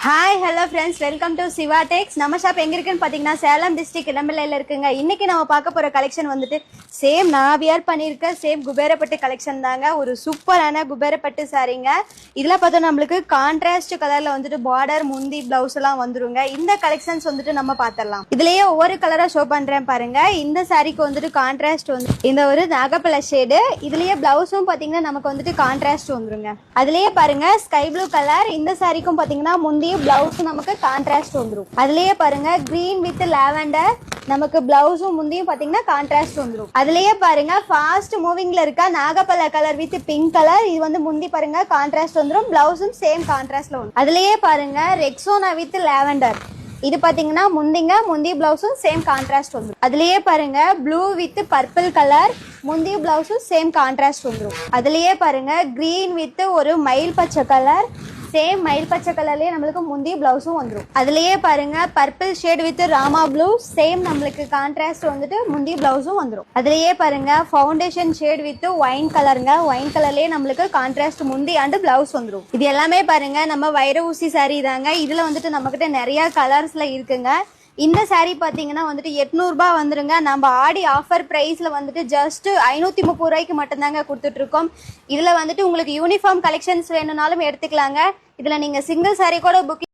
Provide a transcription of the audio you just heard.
Hi hello friends, welcome to Siva techs. நம்ம shop எங்க இருக்குன்னு பாத்தீங்கன்னா சேலம் டிஸ்ட்ரிக்ட் இளம்பிள்ளையில இருக்குங்க. இன்னைக்கு நம்ம பார்க்க போற கலெக்ஷன் வந்துட்டு சேம் நான் வியர் பண்ணியிருக்க சேம் குபேரப்பட்டு கலெக்ஷன் தாங்க. ஒரு சூப்பரான குபேரப்பட்டு சாரீங்க. இதுல பார்த்தா நம்மளுக்கு கான்ட்ராஸ்ட் கலர்ல வந்துட்டு பார்டர், முந்தி, பிளவுஸ் எல்லாம் வந்துருங்க. இந்த கலெக்ஷன்ஸ் வந்துட்டு நம்ம பார்த்துடலாம். இதுலயே ஒவ்வொரு கலரா ஷோ பண்றேன் பாருங்க. இந்த சாரீக்கு வந்துட்டு கான்ட்ராஸ்ட் வந்து இந்த ஒரு நாகப்பழ ஷேடு. இதுலயே பிளவுஸும் பாத்தீங்கன்னா நமக்கு வந்துட்டு கான்ட்ராஸ்ட் வந்துருங்க. அதுலயே பாருங்க ஸ்கை ப்ளூ கலர். இந்த சாரீக்கும் பாத்தீங்கன்னா முந்தி பிளவுஸ் நமக்கு கான்ட்ராஸ்ட் வந்துரும். அதுலயே பாருங்க கிரீன் வித் லாவெண்டர், நமக்கு பிளவுஸும் முந்தியும் பாத்தீங்கன்னா கான்ட்ராஸ்ட் வந்துரும். அதுலயே பாருங்க ஃபாஸ்ட் மூவிங்ல இருக்க நாகப்பழ கலர் வித் பிங்க் கலர். இது வந்து முந்தி பாருங்க கான்ட்ராஸ்ட் வந்துரும், பிளவுஸும் சேம் கான்ட்ராஸ்ட்ல வரும். அதுலயே பாருங்க ரெக்ஸோனா வித் லாவெண்டர். இது பாத்தீங்கன்னா முந்தி பிளவுஸும் சேம் கான்ட்ராஸ்ட் வந்துடும். அதுலயே பாருங்க ப்ளூ வித் பர்பிள் கலர், முந்தி பிளவுஸும் சேம் கான்ட்ராஸ்ட் வந்துடும். அதுலயே பாருங்க கிரீன் வித் ஒரு மயில் பச்சை கலர், சேம் மயில் பச்சை கலர்லயே நம்மளுக்கு முந்தி பிளவுஸும் வந்துடும். அதுலயே பாருங்க purple shade with Rama blue, same நம்மளுக்கு கான்ட்ராஸ்ட் வந்துட்டு முந்தி பிளவுஸும் வந்துடும். அதுலயே பாருங்க ஃபவுண்டேஷன் ஷேட் வித் ஒயின் கலருங்க. ஒயின் கலர்லயே நம்மளுக்கு கான்ட்ராஸ்ட் முந்தி அண்ட் பிளவுஸ் வந்துடும். இது எல்லாமே பாருங்க நம்ம வைர ஊசி சாரி தாங்க. இதுல வந்துட்டு நம்ம கிட்ட நிறைய கலர்ஸ்ல இருக்குங்க. இந்த சாரீ பாத்தீங்கன்னா வந்துட்டு 800 ரூபாய் வந்துருங்க. நம்ம ஆடி ஆஃபர் பிரைஸ்ல வந்துட்டு ஜஸ்ட் 530 ரூபாய்க்கு மட்டும்தாங்க கொடுத்துட்டு இருக்கோம். இதுல வந்துட்டு உங்களுக்கு யூனிஃபார்ம் கலெக்ஷன்ஸ் வேணும்னாலும் எடுத்துக்கலாங்க. இதுல நீங்க சிங்கிள் சாரீ கூட புக்கிங்